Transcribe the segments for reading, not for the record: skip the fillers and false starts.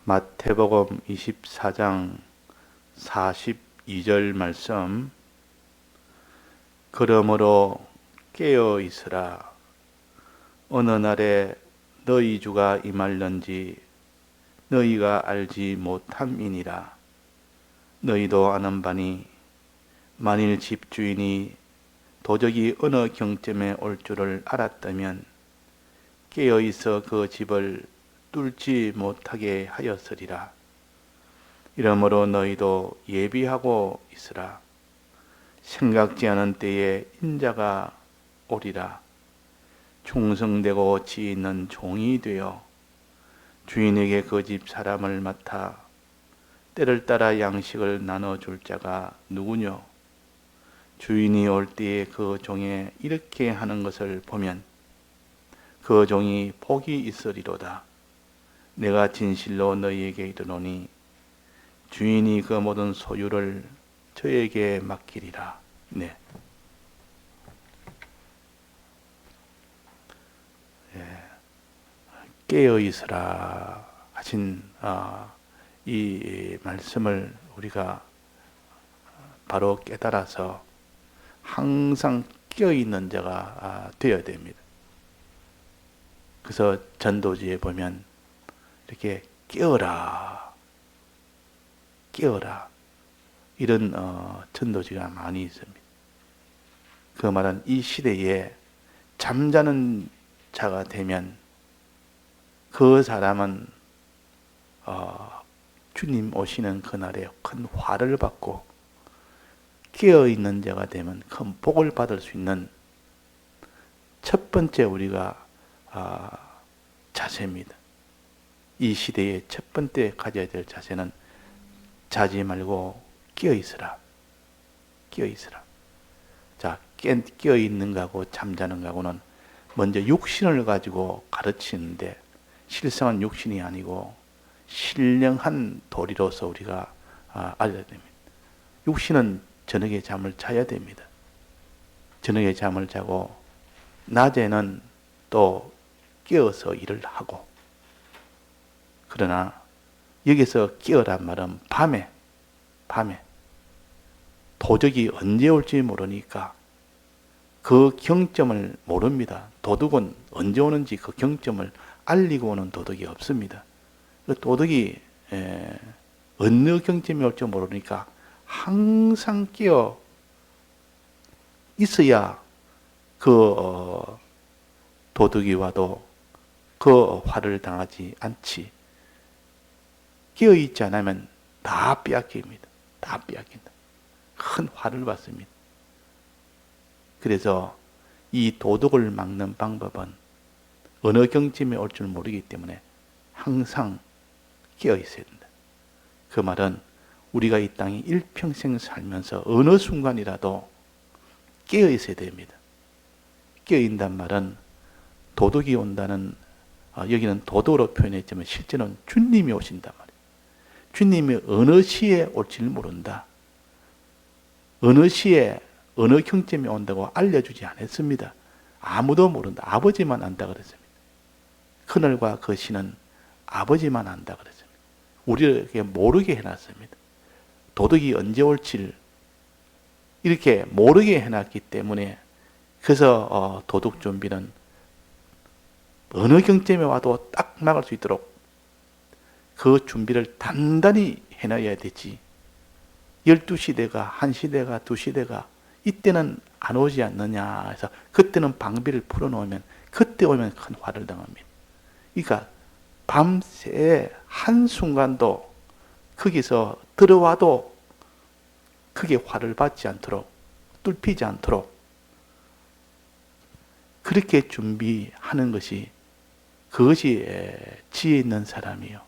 마태복음 24장 42절 말씀. 그러므로 깨어 있으라. 어느 날에 너희 주가 임할는지 너희가 알지 못함이니라. 너희도 아는 바니 만일 집주인이 도적이 어느 경점에 올 줄을 알았다면 깨어 있어 그 집을 뚫지 못하게 하였으리라. 이러므로 너희도 예비하고 있으라. 생각지 않은 때에 인자가 오리라. 충성되고 지 있는 종이 되어 주인에게 그 집 사람을 맡아 때를 따라 양식을 나눠줄 자가 누구뇨? 주인이 올 때에 그 종에 이렇게 하는 것을 보면 그 종이 복이 있으리로다. 내가 진실로 너희에게 이르노니 주인이 그 모든 소유를 저에게 맡기리라. 네. 깨어 있으라 하신 이 말씀을 우리가 바로 깨달아서 항상 깨어 있는 자가 되어야 됩니다. 그래서 전도지에 보면 이렇게 깨어라, 깨어라 이런 전도지가 많이 있습니다. 그 말은 이 시대에 잠자는 자가 되면 그 사람은 주님 오시는 그날에 큰 화를 받고 깨어있는 자가 되면 큰 복을 받을 수 있는 첫 번째 우리가 자세입니다. 이 시대의 첫 번째 가져야 될 자세는 자지 말고 깨어있으라. 깨어있으라. 자, 깨어있는 거하고 잠자는 거하고는 먼저 육신을 가지고 가르치는데 실상은 육신이 아니고 신령한 도리로서 우리가 알아야 됩니다. 육신은 저녁에 잠을 자야 됩니다. 저녁에 잠을 자고 낮에는 또 깨어서 일을 하고, 그러나 여기서 깨어란 말은 밤에 도적이 언제 올지 모르니까 그 경점을 모릅니다. 도둑은 언제 오는지 그 경점을 알리고 오는 도둑이 없습니다. 그 도둑이 어느 경점에 올지 모르니까 항상 깨어 있어야 그 도둑이 와도 그 화를 당하지 않지. 깨어 있지 않으면 다 빼앗깁니다. 다 빼앗긴다. 큰 화를 받습니다. 그래서 이 도둑을 막는 방법은 어느 경점에 올 줄 모르기 때문에 항상 깨어 있어야 된다. 그 말은 우리가 이 땅에 일평생 살면서 어느 순간이라도 깨어 있어야 됩니다. 깨어 있단 말은 도둑이 온다는, 여기는 도둑으로 표현했지만 실제는 주님이 오신단 말이에요. 주님이 어느 시에 올지를 모른다. 어느 시에 어느 경점에 온다고 알려주지 않았습니다. 아무도 모른다. 아버지만 안다 그랬습니다. 그날과 그 시는 아버지만 안다 그랬습니다. 우리에게 모르게 해놨습니다. 도둑이 언제 올지를 이렇게 모르게 해놨기 때문에, 그래서 도둑 준비는 어느 경점에 와도 딱 막을 수 있도록 그 준비를 단단히 해놔야 되지. 12시대가, 1시대가, 2시대가 이때는 안 오지 않느냐 해서 그때는 방비를 풀어놓으면 그때 오면 큰 화를 당합니다. 그러니까 밤새 한순간도 거기서 들어와도 크게 화를 받지 않도록, 뚫히지 않도록 그렇게 준비하는 것이, 그것이 지혜 있는 사람이요.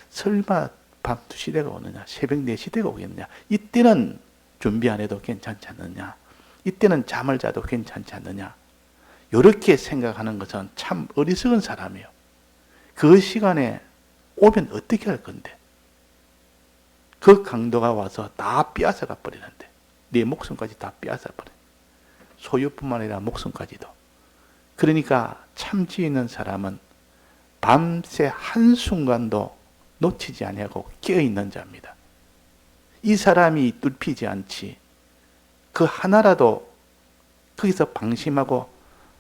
설마 밤 2시대가 오느냐, 새벽 4시대가 오겠느냐, 이때는 준비 안 해도 괜찮지 않느냐, 이때는 잠을 자도 괜찮지 않느냐, 이렇게 생각하는 것은 참 어리석은 사람이에요. 그 시간에 오면 어떻게 할 건데? 그 강도가 와서 다 빼앗아가 버리는데, 네 목숨까지 다 빼앗아 버려. 소유뿐만 아니라 목숨까지도. 그러니까 참 지혜 있는 사람은 밤새 한순간도 놓치지 아니하고 깨어있는 자입니다. 이 사람이 뚫히지 않지 그 하나라도 거기서 방심하고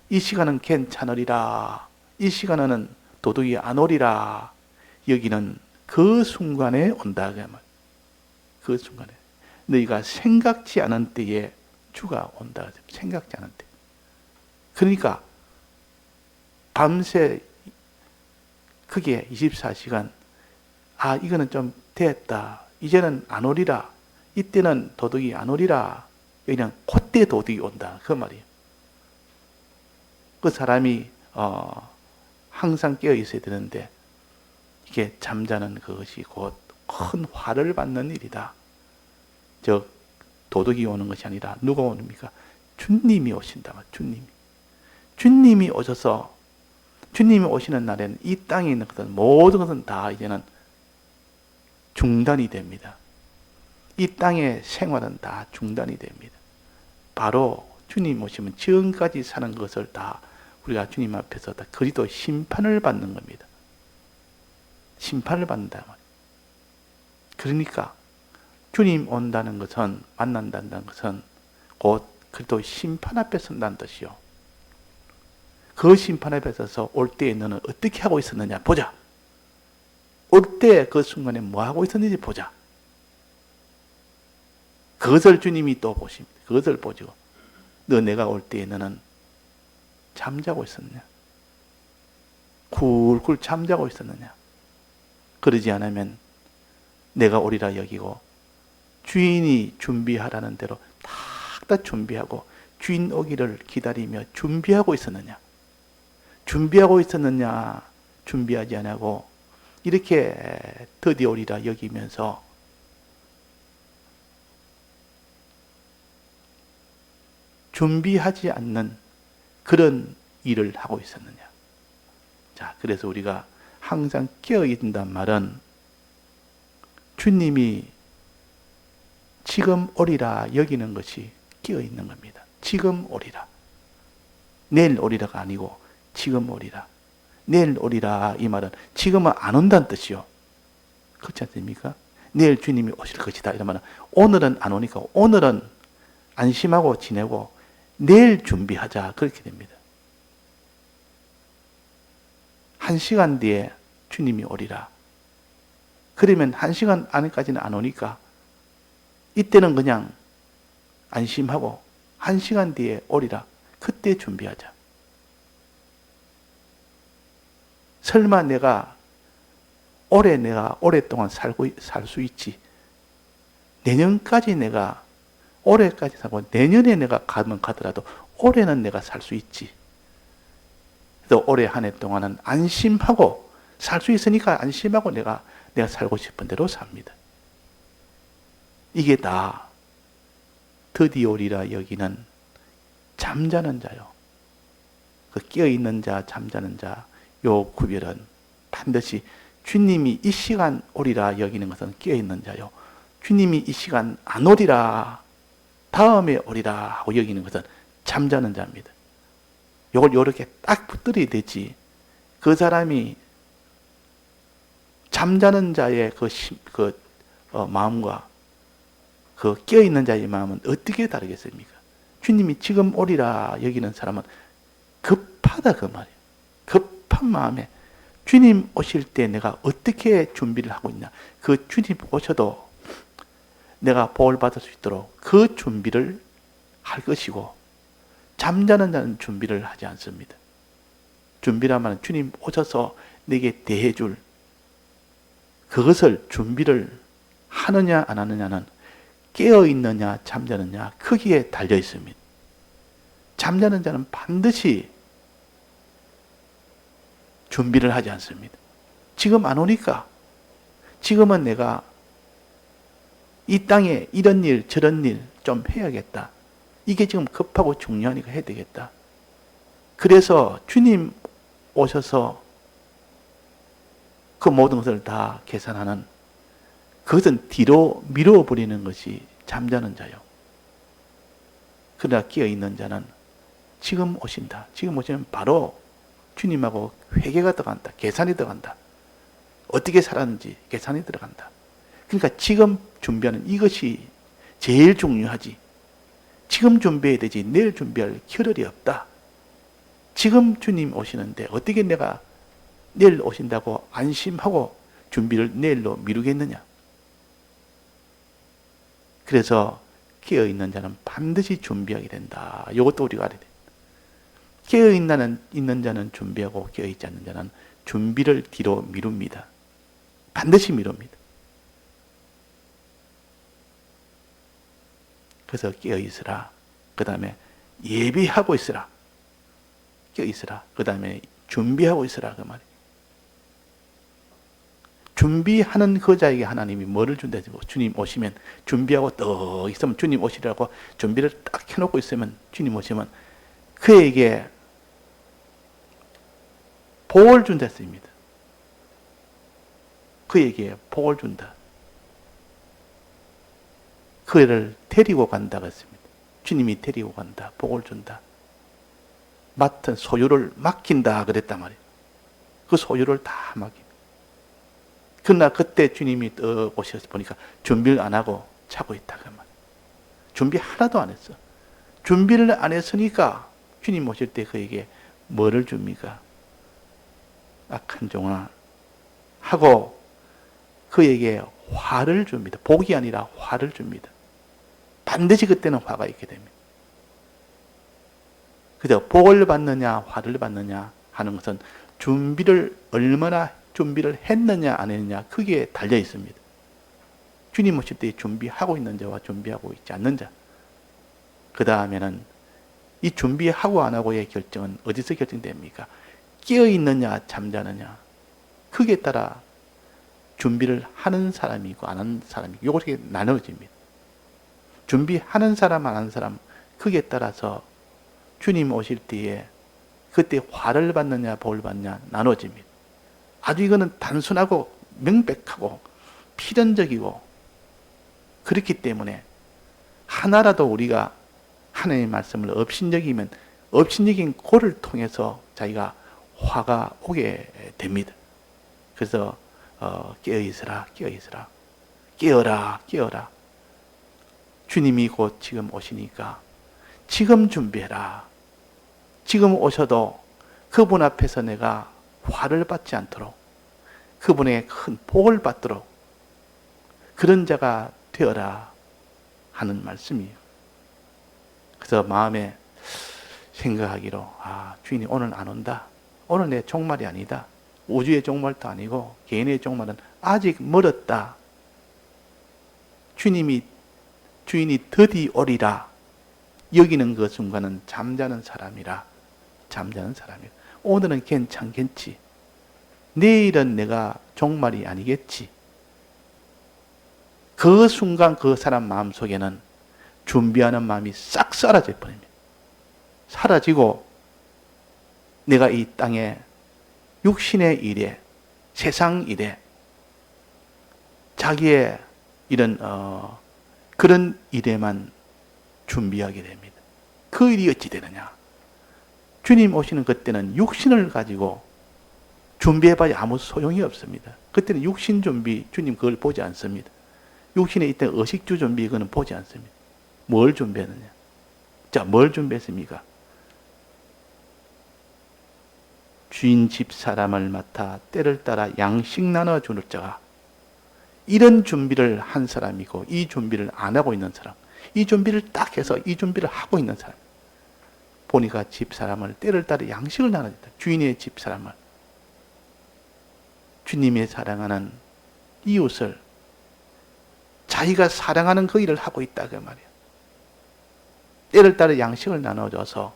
이 시간은 괜찮으리라, 이 시간은 도둑이 안 오리라 여기는 그 순간에 온다. 그 순간에 너희가 생각지 않은 때에 주가 온다. 생각지 않은 때. 그러니까 밤새 그게 24시간 이거는 좀 됐다. 이제는 안 오리라. 이때는 도둑이 안 오리라. 그냥 그때 도둑이 온다. 그 말이에요. 그 사람이 항상 깨어 있어야 되는데 이게 잠자는 그것이 곧 큰 화를 받는 일이다. 도둑이 오는 것이 아니라 누가 오십니까? 주님이 오신다. 주님이 오셔서 주님이 오시는 날에는 이 땅에 있는 것은 모든 것은 다 이제는 중단이 됩니다. 이 땅의 생활은 다 중단이 됩니다. 바로 주님 오시면 지금까지 사는 것을 다 우리가 주님 앞에서 다 그리스도 심판을 받는 겁니다. 심판을 받는다. 그러니까 주님 온다는 것은, 만난다는 것은 곧 그리스도 심판 앞에 선다는 뜻이요. 그 심판 앞에 서서 올 때에 너는 어떻게 하고 있었느냐 보자. 올 때 그 순간에 뭐 하고 있었는지 보자. 그것을 주님이 또 보십니다. 그것을 보죠. 너 내가 올 때에 너는 잠자고 있었느냐? 굴굴 잠자고 있었느냐? 그러지 않으면 내가 오리라 여기고 주인이 준비하라는 대로 다 준비하고 주인 오기를 기다리며 준비하고 있었느냐? 준비하고 있었느냐? 준비하지 않고 이렇게 드디어 오리라 여기면서 준비하지 않는 그런 일을 하고 있었느냐? 자, 그래서 우리가 항상 깨어있단 말은 주님이 지금 오리라 여기는 것이 깨어있는 겁니다. 지금 오리라. 내일 오리라가 아니고 지금 오리라. 내일 오리라 이 말은 지금은 안 온다는 뜻이요. 그렇지 않습니까? 내일 주님이 오실 것이다 이런 말은 오늘은 안 오니까 오늘은 안심하고 지내고 내일 준비하자 그렇게 됩니다. 1시간 뒤에 주님이 오리라. 그러면 1시간 안에까지는 안 오니까 이때는 그냥 안심하고 1시간 뒤에 오리라. 그때 준비하자. 설마 내가 오랫동안 살 수 있지. 내년까지 내가 올해까지 살고 내년에 내가 가면 가더라도 올해는 내가 살 수 있지. 그래서 올해 한 해 동안은 안심하고 살 수 있으니까 안심하고 내가 살고 싶은 대로 삽니다. 이게 다 드디어 오리라 여기는 잠자는 자요. 그 깨어있는 자, 잠자는 자, 요 구별은 반드시 주님이 이 시간 오리라 여기는 것은 깨어있는 자요. 주님이 이 시간 안 오리라, 다음에 오리라 하고 여기는 것은 잠자는 자입니다. 요걸 요렇게 딱 붙들어야 되지. 그 사람이 잠자는 자의 마음과 그 깨어있는 자의 마음은 어떻게 다르겠습니까? 주님이 지금 오리라 여기는 사람은 급하다 그 말이에요. 급한 마음에 주님 오실 때 내가 어떻게 준비를 하고 있냐. 그 주님 오셔도 내가 복을 받을 수 있도록 그 준비를 할 것이고 잠자는 자는 준비를 하지 않습니다. 준비라면 주님 오셔서 내게 대해줄 그것을 준비를 하느냐 안 하느냐는 깨어있느냐 잠자느냐 크기에 달려 있습니다. 잠자는 자는 반드시 준비를 하지 않습니다. 지금 안 오니까 지금은 내가 이 땅에 이런 일 저런 일 좀 해야겠다. 이게 지금 급하고 중요하니까 해야 되겠다. 그래서 주님 오셔서 그 모든 것을 다 계산하는 그것은 뒤로 밀어버리는 것이 잠자는 자요. 그러나 깨어있는 자는 지금 오신다. 지금 오시면 바로 주님하고 회개가 들어간다. 계산이 들어간다. 어떻게 살았는지 계산이 들어간다. 그러니까 지금 준비하는 이것이 제일 중요하지. 지금 준비해야 되지 내일 준비할 겨를이 없다. 지금 주님 오시는데 어떻게 내가 내일 오신다고 안심하고 준비를 내일로 미루겠느냐. 그래서 깨어있는 자는 반드시 준비하게 된다. 이것도 우리가 알아야 돼. 깨어있는 자는 준비하고 깨어있지 않는 자는 준비를 뒤로 미룹니다. 반드시 미룹니다. 그래서 깨어있으라. 그 다음에 예비하고 있으라. 깨어있으라. 그 다음에 준비하고 있으라. 그 말이에요. 준비하는 그 자에게 하나님이 뭐를 준다? 주님 오시면 준비하고 떡 있으면 주님 오시라고 준비를 딱 해놓고 있으면 주님 오시면 그에게 복을 준다 했습니다. 그에게 복을 준다. 그를 데리고 간다고 했습니다. 주님이 데리고 간다. 복을 준다. 맡은 소유를 맡긴다 그랬단 말이에요. 그 소유를 다 맡깁니다. 그러나 그때 주님이 떡 오셔서 보니까 준비를 안 하고 자고 있다 그 말이에요. 준비 하나도 안 했어. 준비를 안 했으니까 주님 오실 때 그에게 뭐를 줍니까? 악한 종아 하고 그에게 화를 줍니다. 복이 아니라 화를 줍니다. 반드시 그때는 화가 있게 됩니다. 그래서 복을 받느냐 화를 받느냐 하는 것은 준비를 얼마나 준비를 했느냐 안 했느냐 크게 달려 있습니다. 주님 오실 때 준비하고 있는 자와 준비하고 있지 않는 자. 그 다음에는 이 준비하고 안 하고의 결정은 어디서 결정됩니까? 깨어있느냐 잠자느냐 크기에 따라 준비를 하는 사람이 있고 안 하는 사람이 있고 이렇게 나눠집니다. 준비하는 사람 안 하는 사람 크기에 따라서 주님 오실 때에 그때 화를 받느냐 복을 받느냐 나눠집니다. 아주 이거는 단순하고 명백하고 필연적이고 그렇기 때문에 하나라도 우리가 하나님의 말씀을 업신여기면 업신여긴 그를 통해서 자기가 화가 오게 됩니다. 그래서 깨어있으라 깨어있으라 깨어라 깨어라. 주님이 곧 지금 오시니까 지금 준비해라. 지금 오셔도 그분 앞에서 내가 화를 받지 않도록 그분의 큰 복을 받도록 그런 자가 되어라 하는 말씀이에요. 그래서 마음에 생각하기로 주인이 오늘 안 온다. 오늘 내 종말이 아니다. 우주의 종말도 아니고 개인의 종말은 아직 멀었다. 주인이 드디 오리라. 여기는 그 순간은 잠자는 사람이라. 잠자는 사람이라. 오늘은 괜찮겠지. 내일은 내가 종말이 아니겠지. 그 순간 그 사람 마음속에는 준비하는 마음이 싹 사라져 버립니다. 사라지고 내가 이 땅에 육신의 일에 세상 일에 자기의 이런 그런 일에만 준비하게 됩니다. 그 일이 어찌 되느냐? 주님 오시는 그때는 육신을 가지고 준비해봐야 아무 소용이 없습니다. 그때는 육신 준비, 주님 그걸 보지 않습니다. 육신에 있던 의식주 준비, 그거는 보지 않습니다. 뭘 준비했느냐? 자, 뭘 준비했습니까? 주인 집 사람을 맡아 때를 따라 양식 나눠주는 자가 이런 준비를 한 사람이고 이 준비를 안 하고 있는 사람, 이 준비를 딱 해서 이 준비를 하고 있는 사람 보니까 집 사람을 때를 따라 양식을 나눠준다. 주인의 집 사람을 주님의 사랑하는 이웃을 자기가 사랑하는 그 일을 하고 있다 그 말이에요. 때를 따라 양식을 나눠줘서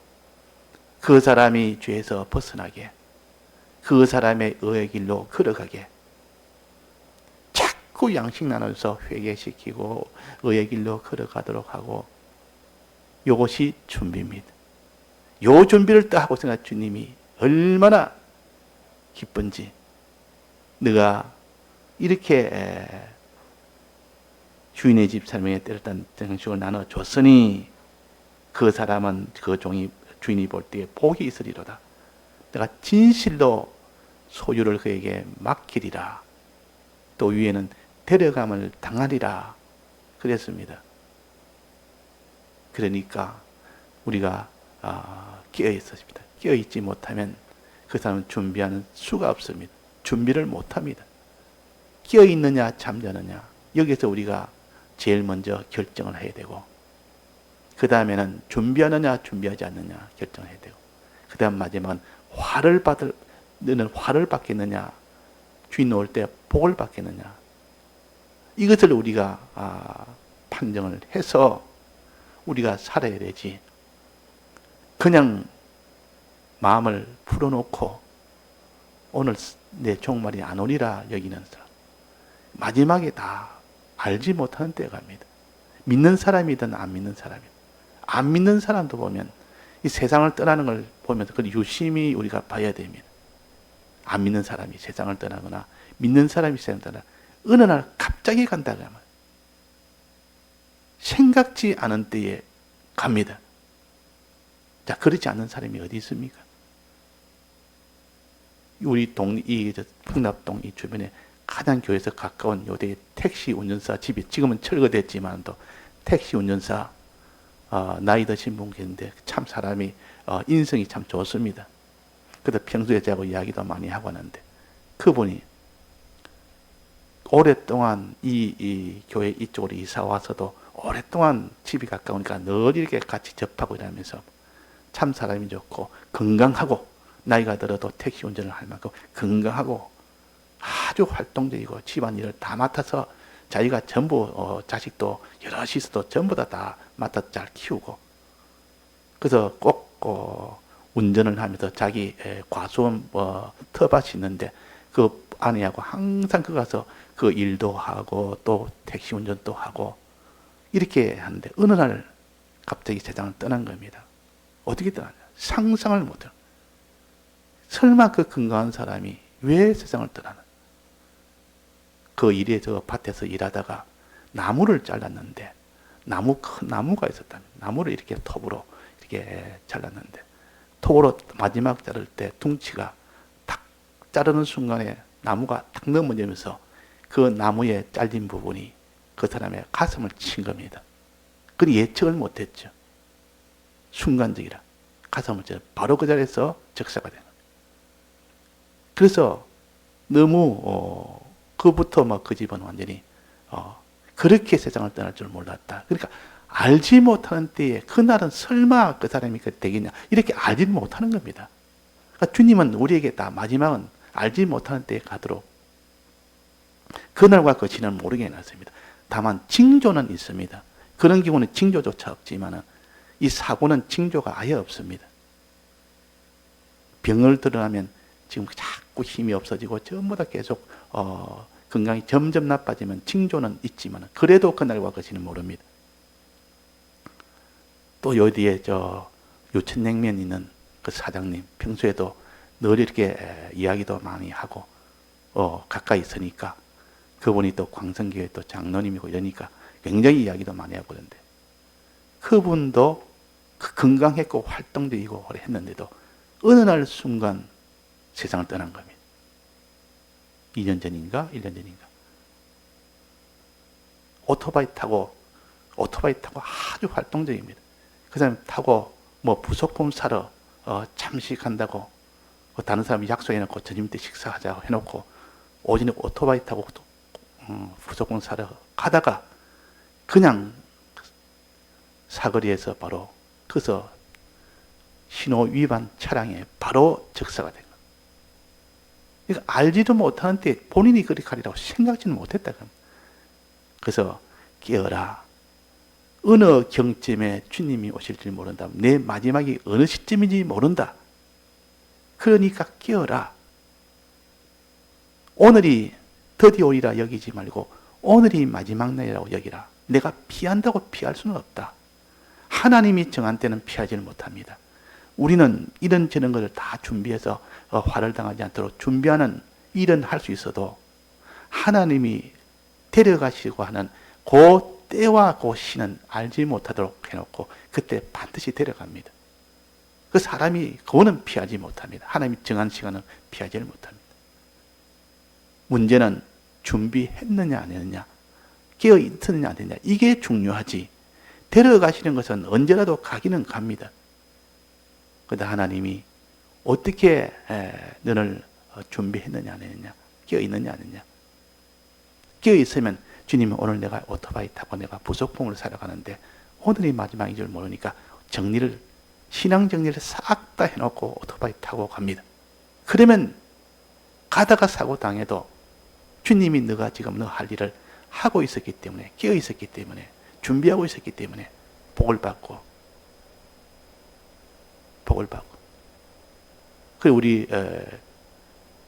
그 사람이 죄에서 벗어나게 그 사람의 의의 길로 걸어가게 자꾸 양식 나눠서 회개시키고 의의 길로 걸어가도록 하고 이것이 준비입니다. 요 준비를 딱 하고 생각 주님이 얼마나 기쁜지 네가 이렇게 주인의 집 사람에게 때를 딴 양식을 나눠줬으니 그 사람은 그 종이 주인이 볼 때에 복이 있으리로다. 내가 진실로 소유를 그에게 맡기리라. 또 위에는 데려감을 당하리라 그랬습니다. 그러니까 우리가 깨어 있었습니다. 깨어 있지 못하면 그 사람은 준비하는 수가 없습니다. 준비를 못합니다. 깨어 있느냐 잠자느냐, 여기서 우리가 제일 먼저 결정을 해야 되고, 그 다음에는 준비하느냐 준비하지 않느냐 결정을 해야 되고, 그 다음 마지막은 너는 화를 받겠느냐, 주인 올 때 복을 받겠느냐, 이것을 우리가 판정을 해서 우리가 살아야 되지, 그냥 마음을 풀어놓고 오늘 내 종말이 안 오리라 여기는 사람, 마지막에 다 알지 못하는 때가 갑니다. 믿는 사람이든 안 믿는 사람이든, 안 믿는 사람도 보면 이 세상을 떠나는 걸 보면서 그걸 유심히 우리가 봐야 됩니다. 안 믿는 사람이 세상을 떠나거나 믿는 사람이 세상을 떠나 어느 날 갑자기 간다 그러면 생각지 않은 때에 갑니다. 자, 그렇지 않는 사람이 어디 있습니까? 우리 풍납동 이 주변에 가장 교회에서 가까운 요대 택시 운전사 집이, 지금은 철거됐지만 또 택시 운전사 나이 드신 분 계신데 참 사람이 인성이 참 좋습니다. 그래서 평소에 저하고 이야기도 많이 하고 하는데, 그분이 오랫동안 이 교회 이쪽으로 이사 와서도 오랫동안 집이 가까우니까 늘 이렇게 같이 접하고 이러면서 참 사람이 좋고 건강하고, 나이가 들어도 택시 운전을 할 만큼 건강하고 아주 활동적이고 집안일을 다 맡아서 자기가 전부 자식도 여럿이 있어도 전부 다 맡아 잘 키우고, 그래서 꼭 운전을 하면서 자기 과수원 터밭이 있는데 그 아내하고 항상 그 가서 그 일도 하고 또 택시 운전도 하고 이렇게 하는데, 어느 날 갑자기 세상을 떠난 겁니다. 어떻게 떠나냐? 상상을 못해요. 설마 그 건강한 사람이 왜 세상을 떠나나? 그 일에 저 밭에서 일하다가 나무를 잘랐는데, 큰 나무가 있었다면 나무를 이렇게 톱으로 이렇게 잘랐는데, 톱으로 마지막 자를 때 둥치가 탁 자르는 순간에 나무가 탁 넘어지면서 그 나무에 잘린 부분이 그 사람의 가슴을 친 겁니다. 그 예측을 못했죠. 순간적이라 가슴을 쳐 바로 그 자리에서 적사가 되는 겁니다. 그래서 너무 그부터 막 그 집은 완전히 그렇게 세상을 떠날 줄 몰랐다. 그러니까 알지 못하는 때에 그날은 설마 그 사람이 되겠냐, 이렇게 알지 못하는 겁니다. 그러니까 주님은 우리에게 다 마지막은 알지 못하는 때에 가도록 그날과 그 시는 모르게 해놨습니다. 다만 징조는 있습니다. 그런 경우는 징조조차 없지만 이 사고는 징조가 아예 없습니다. 병을 들어가면 지금 자꾸 힘이 없어지고 전부 다 계속 건강이 점점 나빠지면 징조는 있지만 그래도 그날과 그 시는 모릅니다. 또 여기에 유천냉면 있는 그 사장님, 평소에도 늘 이렇게 이야기도 많이 하고 가까이 있으니까, 그분이 또 광성교회 또 장로님이고 이러니까 굉장히 이야기도 많이 하고 그런데, 그분도 건강했고 활동적이고 했는데도 어느 날 순간 세상을 떠난 겁니다. 2년 전인가 1년 전인가 오토바이 타고 아주 활동적입니다. 그 사람 타고 부속품 사러 잠시 간다고 다른 사람이 약속해놓고 저녁 때 식사하자고 해놓고 오전에 오토바이 타고 부속품 사러 가다가 그냥 사거리에서 바로 그래서 신호 위반 차량에 바로 적사가 된 거예요. 그러니까 알지도 못하는 때 본인이 그렇게 하리라고 생각지는 못했다. 그래서 깨어라. 어느 경점에 주님이 오실지 모른다. 내 마지막이 어느 시점인지 모른다. 그러니까 깨어라. 오늘이 드디어 오리라 여기지 말고 오늘이 마지막 날이라고 여기라. 내가 피한다고 피할 수는 없다. 하나님이 정한 때는 피하지를 못합니다. 우리는 이런저런 것을 다 준비해서 화를 당하지 않도록 준비하는 일은 할 수 있어도 하나님이 데려가시고 하는 그 때와 그 시는 알지 못하도록 해놓고 그때 반드시 데려갑니다. 그 사람이 그거는 피하지 못합니다. 하나님이 정한 시간은 피하지를 못합니다. 문제는 준비했느냐 안 했느냐, 깨어 있었느냐 안 했느냐, 이게 중요하지. 데려가시는 것은 언제라도 가기는 갑니다. 그런데 하나님이 어떻게 너를 준비했느냐 안 했느냐, 깨어 있느냐 안 했느냐. 깨어 있으면 주님은 오늘 내가 오토바이 타고 내가 부속품을 사러 가는데 오늘이 마지막인 줄 모르니까 신앙 정리를 싹 다 해놓고 오토바이 타고 갑니다. 그러면 가다가 사고 당해도 주님이 너가 지금 너 할 일을 하고 있었기 때문에, 깨어 있었기 때문에, 준비하고 있었기 때문에 복을 받고. 그리고 우리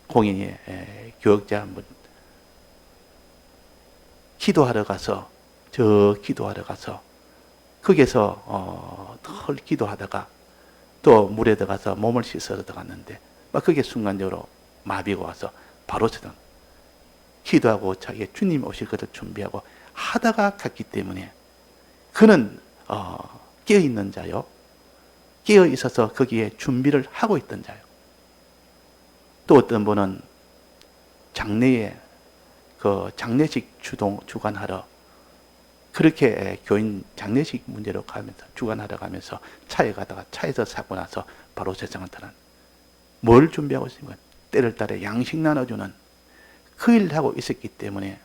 공인이 교역자 한 분 기도하러 가서 거기서 늘 기도하다가 또 물에 들어가서 몸을 씻으러 들어갔는데 막 그게 순간적으로 마비가 와서 바로 저는 기도하고 자기가 주님 오실 것을 준비하고 하다가 갔기 때문에 그는 깨어있는 자요, 깨어 있어서 거기에 준비를 하고 있던 자요. 또 어떤 분은 장례에 장례식 주관하러 그렇게 교인 장례식 문제로 가면서 주관하러 가면서 차에 가다가 차에서 사고 나서 바로 세상을 떠난. 뭘 준비하고 있습니까? 때를 따라 양식 나눠주는 그 일을 하고 있었기 때문에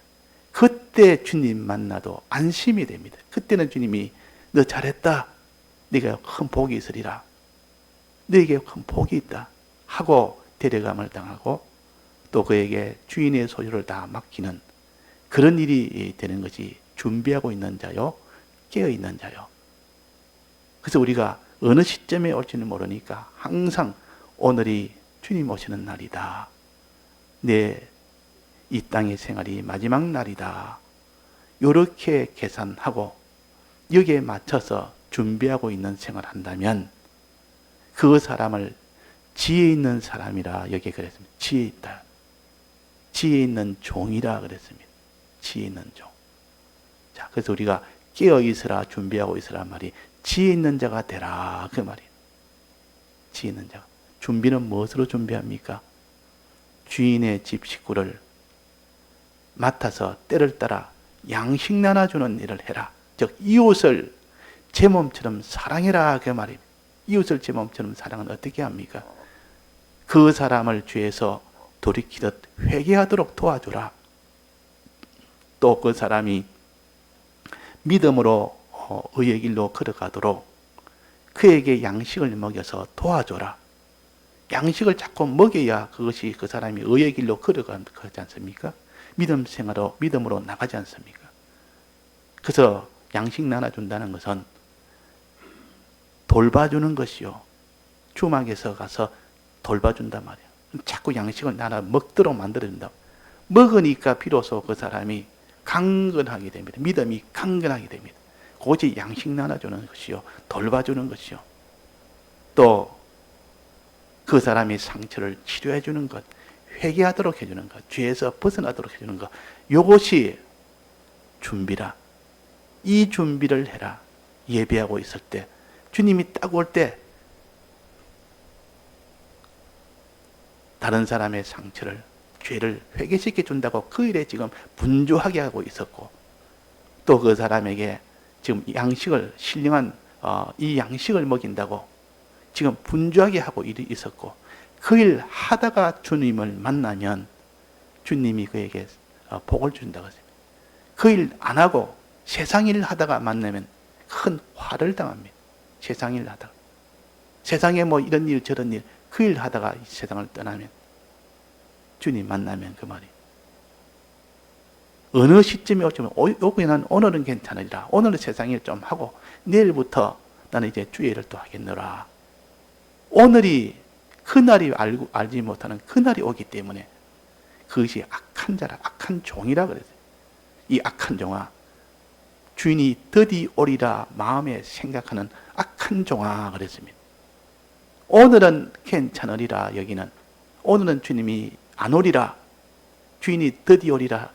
그때 주님 만나도 안심이 됩니다. 그때는 주님이 너 잘했다, 네가 큰 복이 있으리라, 너에게 큰 복이 있다 하고 데려감을 당하고 또 그에게 주인의 소유를 다 맡기는 그런 일이 되는 것이 준비하고 있는 자요, 깨어있는 자요. 그래서 우리가 어느 시점에 올지는 모르니까 항상 오늘이 주님 오시는 날이다, 내 이 땅의 생활이 마지막 날이다, 이렇게 계산하고 여기에 맞춰서 준비하고 있는 생활을 한다면 그 사람을 지혜 있는 사람이라 여기에 그랬습니다. 지혜 있다, 지혜 있는 종이라 그랬습니다. 지혜 있는 종. 자, 그래서 우리가 깨어 있으라, 준비하고 있으라 말이 지혜 있는 자가 되라 그 말이에요. 지혜 있는 자가. 준비는 무엇으로 준비합니까? 주인의 집 식구를 맡아서 때를 따라 양식 나눠주는 일을 해라. 즉 이웃을 제 몸처럼 사랑해라 그 말입니다. 이웃을 제 몸처럼 사랑은 어떻게 합니까? 그 사람을 죄에서 돌이키듯 회개하도록 도와주라. 또 그 사람이 믿음으로 의의 길로 걸어가도록 그에게 양식을 먹여서 도와줘라. 양식을 자꾸 먹여야 그것이 그 사람이 의의 길로 걸어가지 않습니까? 믿음으로 나가지 않습니까? 그래서 양식 나눠준다는 것은 돌봐주는 것이요, 주막에서 가서 돌봐준단 말이에요. 자꾸 양식을 나눠 먹도록 만들어준다. 먹으니까 비로소 그 사람이 강건하게 됩니다. 믿음이 강건하게 됩니다. 그것이 양식 나눠주는 것이요, 돌봐주는 것이요, 또 그 사람의 상처를 치료해 주는 것, 회개하도록 해주는 것, 죄에서 벗어나도록 해주는 것, 이것이 준비라. 이 준비를 해라. 예배하고 있을 때, 주님이 딱 올 때 다른 사람의 상처를, 죄를 회개시켜 준다고 그 일에 지금 분주하게 하고 있었고, 또 그 사람에게 지금 양식을, 신령한 이 양식을 먹인다고 지금 분주하게 하고 일이 있었고, 그 일 하다가 주님을 만나면 주님이 그에게 복을 준다고 했습니다. 그 일 안 하고 세상 일 하다가 만나면 큰 화를 당합니다. 세상 일 하다가, 세상에 뭐 이런 일 저런 일, 그 일 하다가 이 세상을 떠나면, 주님 만나면 그 말이 어느 시점에 어쩌면 요번에는 오늘은 괜찮으리라, 오늘은 세상 일 좀 하고 내일부터 나는 이제 주의 일을 또 하겠노라. 오늘이 그날이 알지 못하는 그날이 오기 때문에 그것이 악한 자라, 악한 종이라 그랬어요. 이 악한 종아, 주인이 더디 오리라 마음에 생각하는 악한 종아 그랬습니다. 오늘은 괜찮으리라 여기는, 오늘은 주님이 안 오리라, 주인이 더디 오리라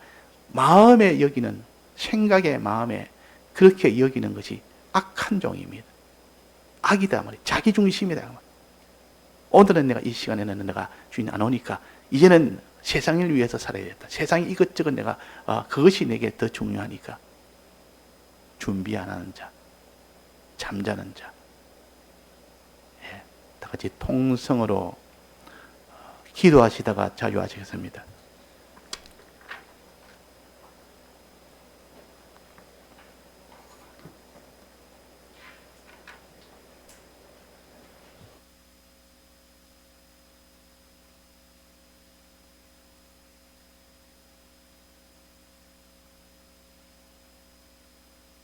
마음에 여기는, 생각의 마음에 그렇게 여기는 것이 악한 종입니다. 악이다 말이에요. 자기중심이다. 오늘은 내가 이 시간에는 내가 주인 안 오니까 이제는 세상을 위해서 살아야겠다. 세상이 이것저것 내가 그것이 내게 더 중요하니까 준비 안 하는 자, 잠자는 자, 다 같이 통성으로 기도하시다가 자유하시겠습니다.